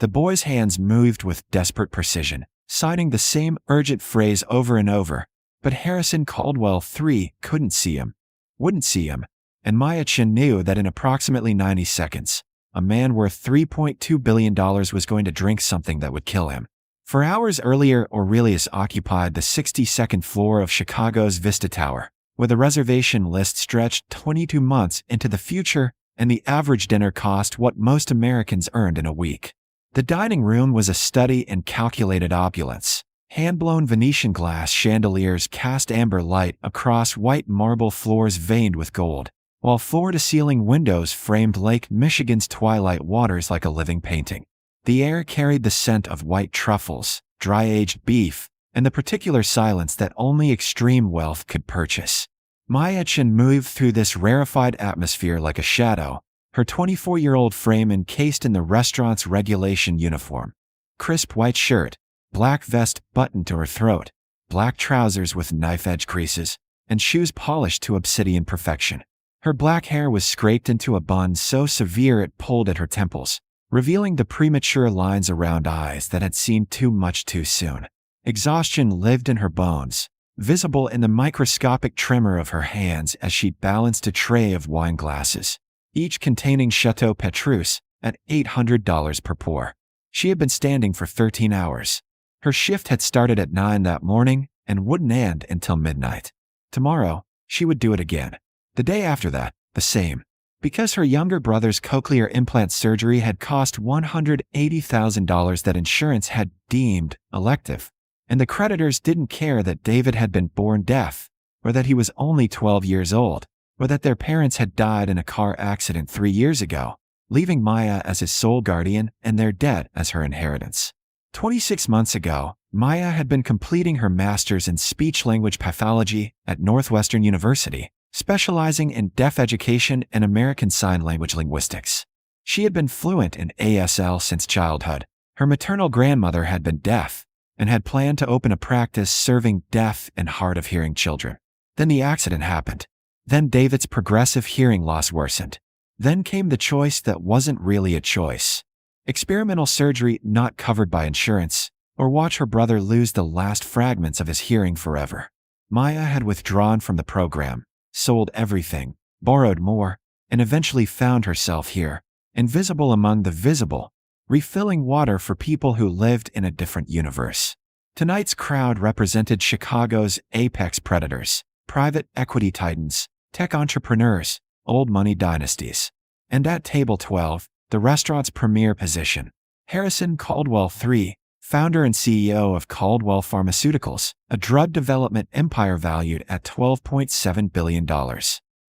The boy's hands moved with desperate precision, citing the same urgent phrase over and over. But Harrison Caldwell III couldn't see him, wouldn't see him, and Chen knew that in approximately 90 seconds, a man worth $3.2 billion was going to drink something that would kill him. For hours earlier, Aurelius occupied the 62nd floor of Chicago's Vista Tower, where the reservation list stretched 22 months into the future, and the average dinner cost what most Americans earned in a week. The dining room was a study in calculated opulence. Hand-blown Venetian glass chandeliers cast amber light across white marble floors veined with gold, while floor-to-ceiling windows framed Lake Michigan's twilight waters like a living painting. The air carried the scent of white truffles, dry-aged beef, and the particular silence that only extreme wealth could purchase. Chen moved through this rarefied atmosphere like a shadow, her 24-year-old frame encased in the restaurant's regulation uniform. Crisp white shirt, black vest buttoned to her throat, black trousers with knife-edge creases, and shoes polished to obsidian perfection. Her black hair was scraped into a bun so severe it pulled at her temples, revealing the premature lines around eyes that had seen too much too soon. Exhaustion lived in her bones, visible in the microscopic tremor of her hands as she balanced a tray of wine glasses, each containing Chateau Petrus, at $800 per pour. She had been standing for 13 hours. Her shift had started at 9 that morning and wouldn't end until midnight. Tomorrow, she would do it again. The day after that, the same. Because her younger brother's cochlear implant surgery had cost $180,000 that insurance had deemed elective, and the creditors didn't care that David had been born deaf, or that he was only 12 years old, or that their parents had died in a car accident 3 years ago, leaving Maya as his sole guardian and their debt as her inheritance. 26 months ago, Maya had been completing her master's in speech-language pathology at Northwestern University, specializing in deaf education and American Sign Language linguistics. She had been fluent in ASL since childhood. Her maternal grandmother had been deaf and had planned to open a practice serving deaf and hard-of-hearing children. Then the accident happened. Then David's progressive hearing loss worsened. Then came the choice that wasn't really a choice. Experimental surgery not covered by insurance, or watch her brother lose the last fragments of his hearing forever. Maya had withdrawn from the program, sold everything, borrowed more, and eventually found herself here, invisible among the visible, refilling water for people who lived in a different universe. Tonight's crowd represented Chicago's apex predators, private equity titans, tech entrepreneurs, old money dynasties. And at table 12, the restaurant's premier position, Harrison Caldwell III, founder and CEO of Caldwell Pharmaceuticals, a drug development empire valued at $12.7 billion.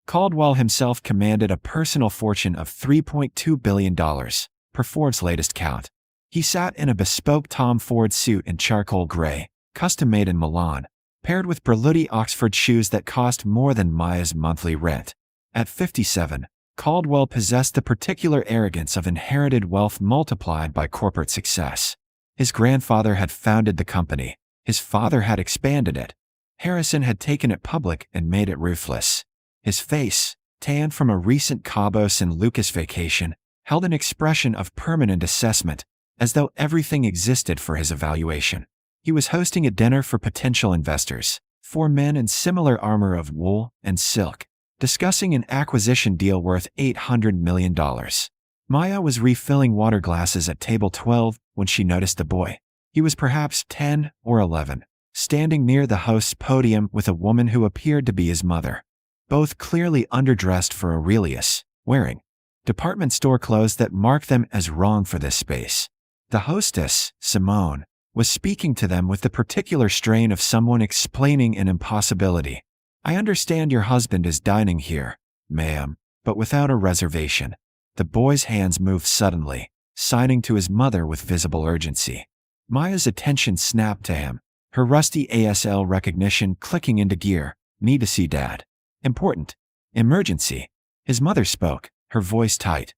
Caldwell himself commanded a personal fortune of $3.2 billion, per Forbes' latest count. He sat in a bespoke Tom Ford suit in charcoal gray, custom-made in Milan, paired with Berluti Oxford shoes that cost more than Maya's monthly rent. At 57, Caldwell possessed the particular arrogance of inherited wealth multiplied by corporate success. His grandfather had founded the company. His father had expanded it. Harrison had taken it public and made it ruthless. His face, tanned from a recent Cabo San Lucas vacation, held an expression of permanent assessment, as though everything existed for his evaluation. He was hosting a dinner for potential investors, 4 men in similar armor of wool and silk, discussing an acquisition deal worth $800 million. Maya was refilling water glasses at table 12 when she noticed the boy. He was perhaps 10 or 11, standing near the host's podium with a woman who appeared to be his mother. Both clearly underdressed for Aurelius, wearing department store clothes that marked them as wrong for this space. The hostess, Simone, was speaking to them with the particular strain of someone explaining an impossibility. "I understand your husband is dining here, ma'am, but without a reservation." The boy's hands moved suddenly, signing to his mother with visible urgency. Maya's attention snapped to him, her rusty ASL recognition clicking into gear. "Need to see Dad. Important. Emergency." His mother spoke, her voice tight.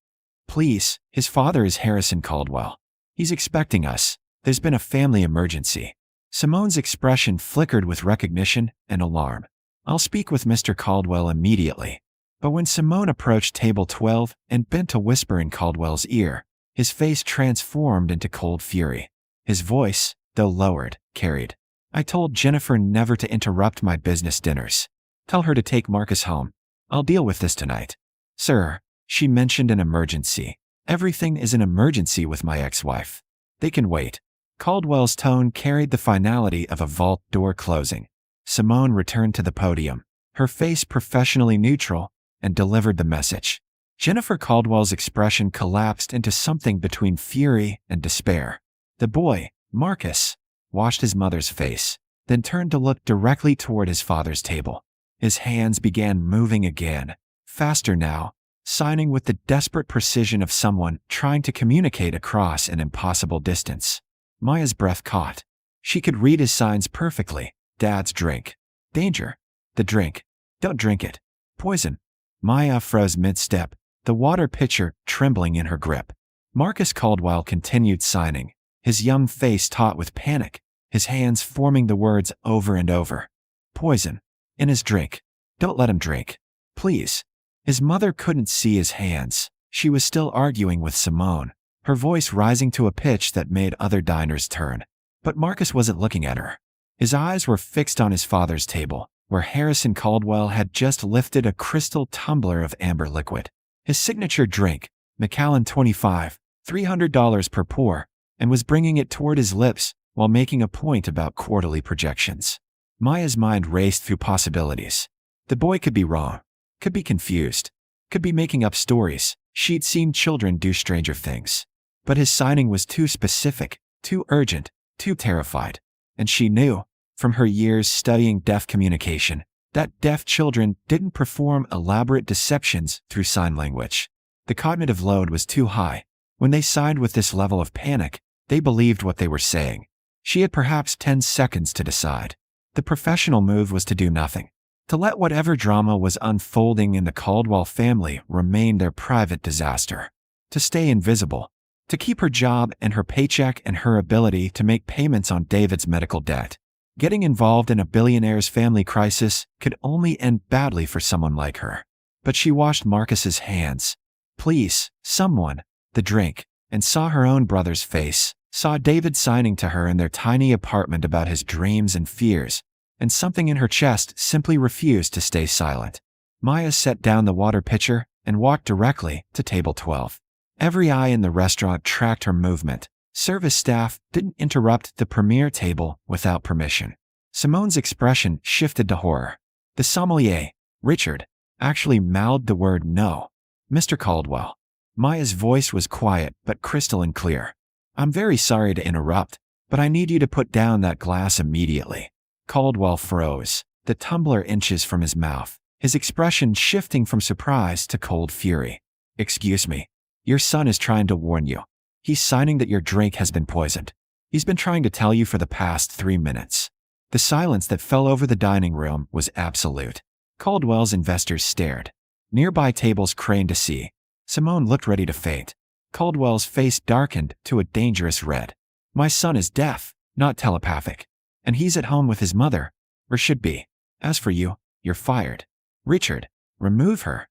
"Please, his father is Harrison Caldwell. He's expecting us. There's been a family emergency." Simone's expression flickered with recognition and alarm. "I'll speak with Mr. Caldwell immediately." But when Simone approached table 12 and bent to whisper in Caldwell's ear, His face transformed into cold fury. His voice, though lowered, carried. I told Jennifer never to interrupt my business dinners. Tell her to take Marcus home. I'll deal with this tonight. Sir, she mentioned an emergency. Everything is an emergency with my ex-wife. They can wait. Caldwell's tone carried the finality of a vault door closing. Simone returned to the podium, her face professionally neutral, and delivered the message. Jennifer Caldwell's expression collapsed into something between fury and despair. The boy, Marcus, washed his mother's face, then turned to look directly toward his father's table. His hands began moving again, faster now, signing with the desperate precision of someone trying to communicate across an impossible distance. Maya's breath caught. She could read his signs perfectly. Dad's drink. Danger. The drink. Don't drink it. Poison. Maya froze mid-step, the water pitcher trembling in her grip. Marcus Caldwell continued signing, his young face taut with panic, his hands forming the words over and over. Poison. In his drink. Don't let him drink. Please. His mother couldn't see his hands. She was still arguing with Simone, her voice rising to a pitch that made other diners turn. But Marcus wasn't looking at her. His eyes were fixed on his father's table, where Harrison Caldwell had just lifted a crystal tumbler of amber liquid. His signature drink, Macallan 25, $300 per pour, and was bringing it toward his lips while making a point about quarterly projections. Maya's mind raced through possibilities. The boy could be wrong, could be confused, could be making up stories. She'd seen children do stranger things. But his signing was too specific, too urgent, too terrified. And she knew, from her years studying deaf communication, that deaf children didn't perform elaborate deceptions through sign language. The cognitive load was too high. When they signed with this level of panic, they believed what they were saying. She had perhaps 10 seconds to decide. The professional move was to do nothing, to let whatever drama was unfolding in the Caldwell family remain their private disaster, to stay invisible, to keep her job and her paycheck and her ability to make payments on David's medical debt. Getting involved in a billionaire's family crisis could only end badly for someone like her. But she washed Marcus's hands. Please, someone, the drink, and saw her own brother's face, saw David signing to her in their tiny apartment about his dreams and fears, and something in her chest simply refused to stay silent. Maya set down the water pitcher and walked directly to table 12. Every eye in the restaurant tracked her movement. Service staff didn't interrupt the premier table without permission. Simone's expression shifted to horror. The sommelier, Richard, actually mouthed the word no. Mr. Caldwell. Maya's voice was quiet but crystalline clear. I'm very sorry to interrupt, but I need you to put down that glass immediately. Caldwell froze, the tumbler inches from his mouth, his expression shifting from surprise to cold fury. Excuse me. Your son is trying to warn you. He's signing that your drink has been poisoned. He's been trying to tell you for the past 3 minutes. The silence that fell over the dining room was absolute. Caldwell's investors stared. Nearby tables craned to see. Simone looked ready to faint. Caldwell's face darkened to a dangerous red. My son is deaf, not telepathic. And he's at home with his mother, or should be. As for you, you're fired. Richard, remove her.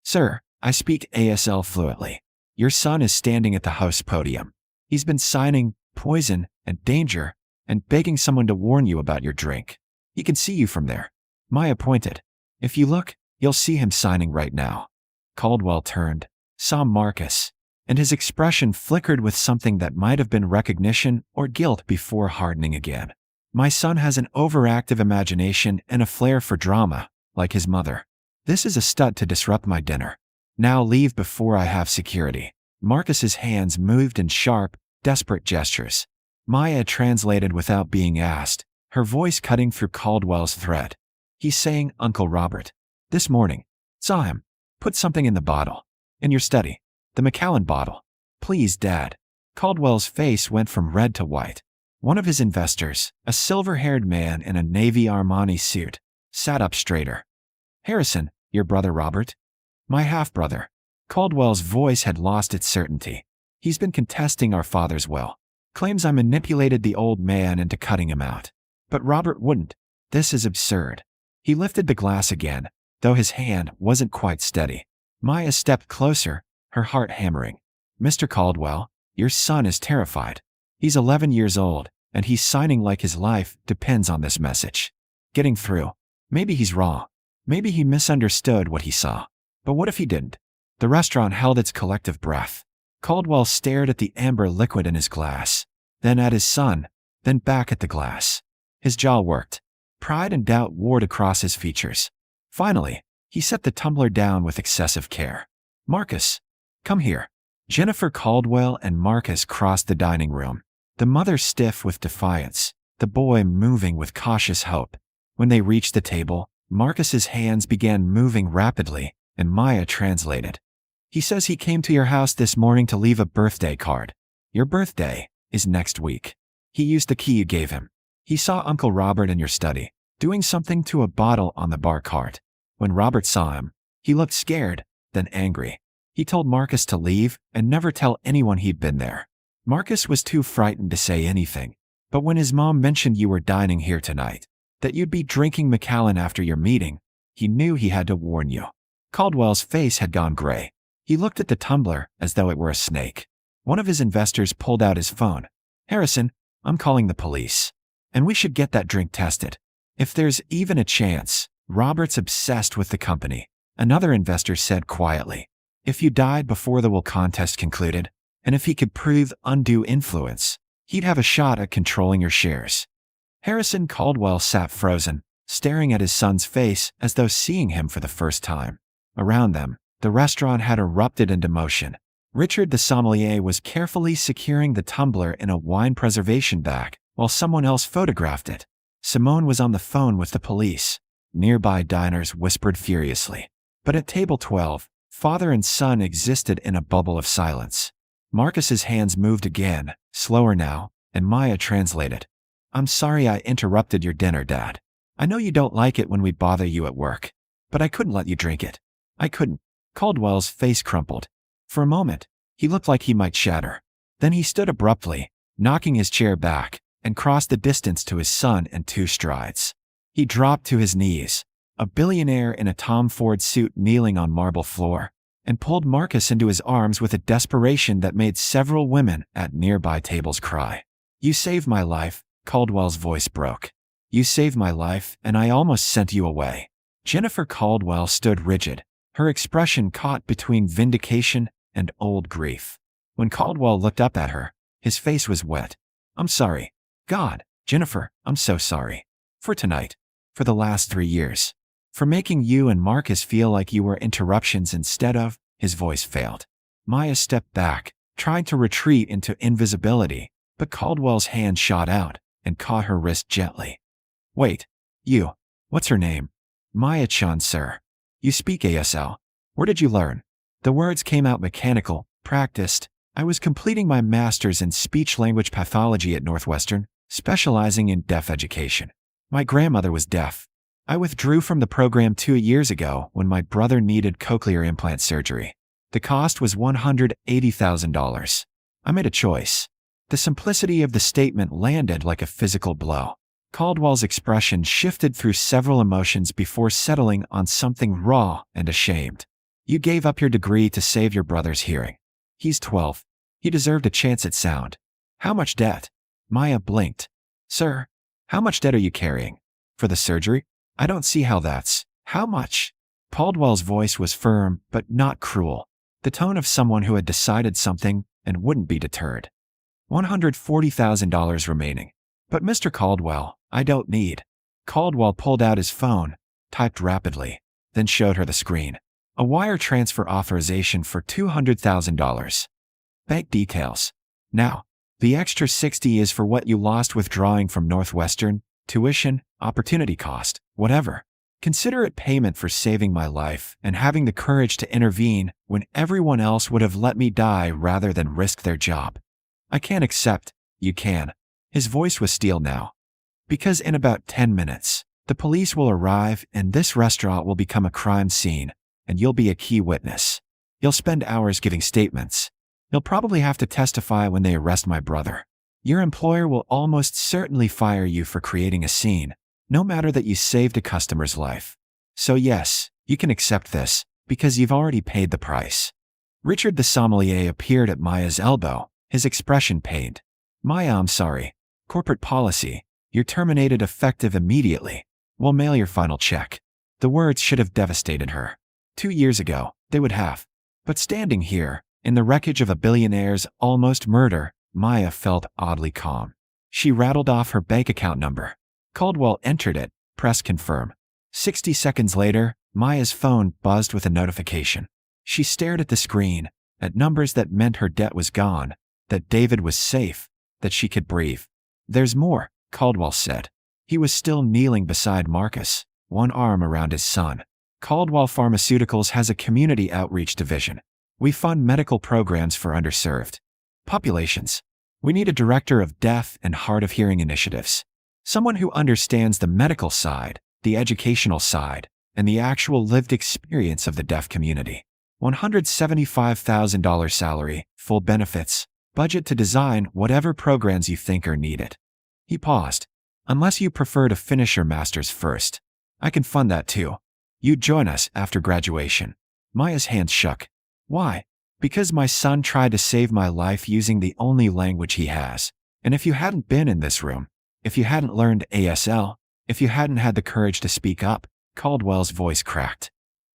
Sir, I speak ASL fluently. Your son is standing at the house podium. He's been signing poison and danger and begging someone to warn you about your drink. He can see you from there. Maya pointed. If you look, you'll see him signing right now. Caldwell turned, saw Marcus, and his expression flickered with something that might have been recognition or guilt before hardening again. My son has an overactive imagination and a flair for drama, like his mother. This is a stunt to disrupt my dinner. Now leave before I have security. Marcus's hands moved in sharp, desperate gestures. Maya translated without being asked, her voice cutting through Caldwell's threat. He's saying, Uncle Robert. This morning. Saw him. Put something in the bottle. In your study. The Macallan bottle. Please, Dad. Caldwell's face went from red to white. One of his investors, a silver-haired man in a navy Armani suit, sat up straighter. Harrison, your brother Robert? My half-brother. Caldwell's voice had lost its certainty. He's been contesting our father's will. Claims I manipulated the old man into cutting him out. But Robert wouldn't. This is absurd. He lifted the glass again, though his hand wasn't quite steady. Maya stepped closer, her heart hammering. Mr. Caldwell, your son is terrified. He's 11 years old, and he's signing like his life depends on this message. Getting through. Maybe he's wrong. Maybe he misunderstood what he saw. But what if he didn't? The restaurant held its collective breath. Caldwell stared at the amber liquid in his glass, then at his son, then back at the glass. His jaw worked. Pride and doubt warred across his features. Finally, he set the tumbler down with excessive care. Marcus, come here. Jennifer Caldwell and Marcus crossed the dining room, the mother stiff with defiance, the boy moving with cautious hope. When they reached the table, Marcus's hands began moving rapidly, and Maya translated. He says he came to your house this morning to leave a birthday card. Your birthday is next week. He used the key you gave him. He saw Uncle Robert in your study, doing something to a bottle on the bar cart. When Robert saw him, he looked scared, then angry. He told Marcus to leave and never tell anyone he'd been there. Marcus was too frightened to say anything, but when his mom mentioned you were dining here tonight, that you'd be drinking Macallan after your meeting, he knew he had to warn you. Caldwell's face had gone gray. He looked at the tumbler as though it were a snake. One of his investors pulled out his phone. Harrison, I'm calling the police. And we should get that drink tested. If there's even a chance, Robert's obsessed with the company. Another investor said quietly. If you died before the will contest concluded, and if he could prove undue influence, he'd have a shot at controlling your shares. Harrison Caldwell sat frozen, staring at his son's face as though seeing him for the first time. Around them, the restaurant had erupted into motion. Richard the sommelier was carefully securing the tumbler in a wine preservation bag while someone else photographed it. Simone was on the phone with the police. Nearby diners whispered furiously. But at table 12, father and son existed in a bubble of silence. Marcus's hands moved again, slower now, and Maya translated. I'm sorry I interrupted your dinner, Dad. I know you don't like it when we bother you at work, but I couldn't let you drink it. I couldn't. Caldwell's face crumpled. For a moment, he looked like he might shatter. Then he stood abruptly, knocking his chair back, and crossed the distance to his son in 2 strides. He dropped to his knees, a billionaire in a Tom Ford suit kneeling on marble floor, and pulled Marcus into his arms with a desperation that made several women at nearby tables cry. You saved my life, Caldwell's voice broke. You saved my life, and I almost sent you away. Jennifer Caldwell stood rigid, her expression caught between vindication and old grief. When Caldwell looked up at her, his face was wet. I'm sorry. God, Jennifer, I'm so sorry. For tonight. For the last 3 years. For making you and Marcus feel like you were interruptions instead of, his voice failed. Maya stepped back, trying to retreat into invisibility, but Caldwell's hand shot out and caught her wrist gently. Wait, you. What's her name? Maya Chen, sir. You speak ASL. Where did you learn? The words came out mechanical, practiced. I was completing my master's in speech-language pathology at Northwestern, specializing in deaf education. My grandmother was deaf. I withdrew from the program 2 years ago when my brother needed cochlear implant surgery. The cost was $180,000. I made a choice. The simplicity of the statement landed like a physical blow. Caldwell's expression shifted through several emotions before settling on something raw and ashamed. You gave up your degree to save your brother's hearing. He's 12. He deserved a chance at sound. How much debt? Maya blinked. Sir, how much debt are you carrying? For the surgery? I don't see how that's. How much? Caldwell's voice was firm, but not cruel. The tone of someone who had decided something and wouldn't be deterred. $140,000 remaining. But Mr. Caldwell, I don't need. Caldwell pulled out his phone, typed rapidly, then showed her the screen. A wire transfer authorization for $200,000. Bank details. Now, the extra $60,000 is for what you lost withdrawing from Northwestern, tuition, opportunity cost, whatever. Consider it payment for saving my life and having the courage to intervene when everyone else would have let me die rather than risk their job. I can't accept. You can. His voice was steel now. Because in about 10 minutes, the police will arrive and this restaurant will become a crime scene, and you'll be a key witness. You'll spend hours giving statements. You'll probably have to testify when they arrest my brother. Your employer will almost certainly fire you for creating a scene, no matter that you saved a customer's life. So yes, you can accept this, because you've already paid the price. Richard the sommelier appeared at Maya's elbow, his expression pained. Maya, I'm sorry. Corporate policy. You're terminated effective immediately. We'll mail your final check. The words should have devastated her. 2 years ago, they would have. But standing here, in the wreckage of a billionaire's almost murder, Maya felt oddly calm. She rattled off her bank account number. Caldwell entered it, pressed confirm. 60 seconds later, Maya's phone buzzed with a notification. She stared at the screen, at numbers that meant her debt was gone, that David was safe, that she could breathe. There's more, Caldwell said. He was still kneeling beside Marcus, one arm around his son. Caldwell Pharmaceuticals has a community outreach division. We fund medical programs for underserved populations. We need a director of deaf and hard of hearing initiatives. Someone who understands the medical side, the educational side, and the actual lived experience of the deaf community. $175,000 salary, full benefits, budget to design whatever programs you think are needed. He paused. Unless you prefer to finish your master's first. I can fund that too. You'd join us after graduation. Maya's hands shook. Why? Because my son tried to save my life using the only language he has. And if you hadn't been in this room, if you hadn't learned ASL, if you hadn't had the courage to speak up, Caldwell's voice cracked.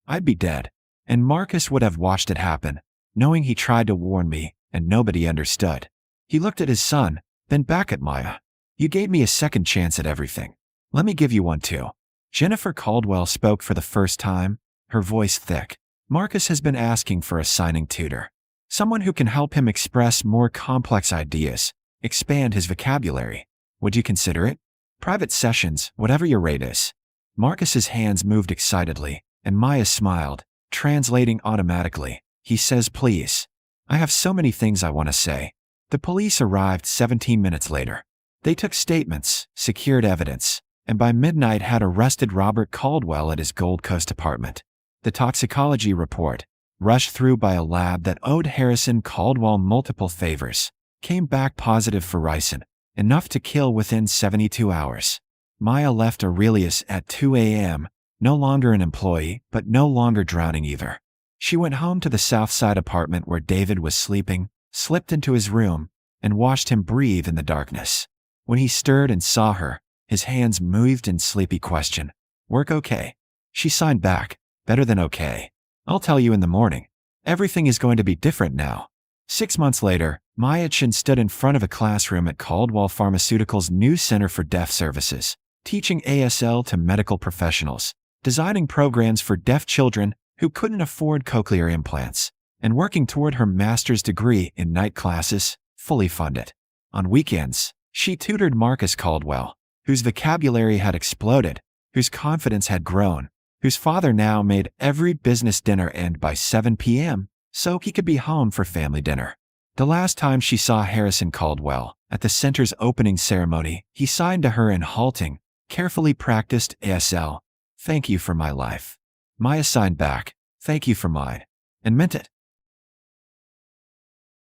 I'd be dead. And Marcus would have watched it happen, knowing he tried to warn me, and nobody understood. He looked at his son, then back at Maya. You gave me a second chance at everything. Let me give you one too. Jennifer Caldwell spoke for the first time, her voice thick. Marcus has been asking for a signing tutor. Someone who can help him express more complex ideas, expand his vocabulary. Would you consider it? Private sessions, whatever your rate is. Marcus's hands moved excitedly, and Maya smiled, translating automatically. He says, please. I have so many things I want to say. The police arrived 17 minutes later. They took statements, secured evidence, and by midnight had arrested Robert Caldwell at his Gold Coast apartment. The toxicology report, rushed through by a lab that owed Harrison Caldwell multiple favors, came back positive for ricin, enough to kill within 72 hours. Maya left Aurelius at 2 a.m., no longer an employee, but no longer drowning either. She went home to the South Side apartment where David was sleeping, slipped into his room, and watched him breathe in the darkness. When he stirred and saw her, his hands moved in sleepy question. Work okay? She signed back. Better than okay. I'll tell you in the morning. Everything is going to be different now. 6 months later, Maya Chen stood in front of a classroom at Caldwell Pharmaceuticals' new Center for Deaf Services, teaching ASL to medical professionals, designing programs for deaf children who couldn't afford cochlear implants, and working toward her master's degree in night classes, fully funded. On weekends, she tutored Marcus Caldwell, whose vocabulary had exploded, whose confidence had grown, whose father now made every business dinner end by 7 p.m. so he could be home for family dinner. The last time she saw Harrison Caldwell, at the center's opening ceremony, he signed to her in halting, carefully practiced ASL. Thank you for my life. Maya signed back, thank you for mine, and meant it.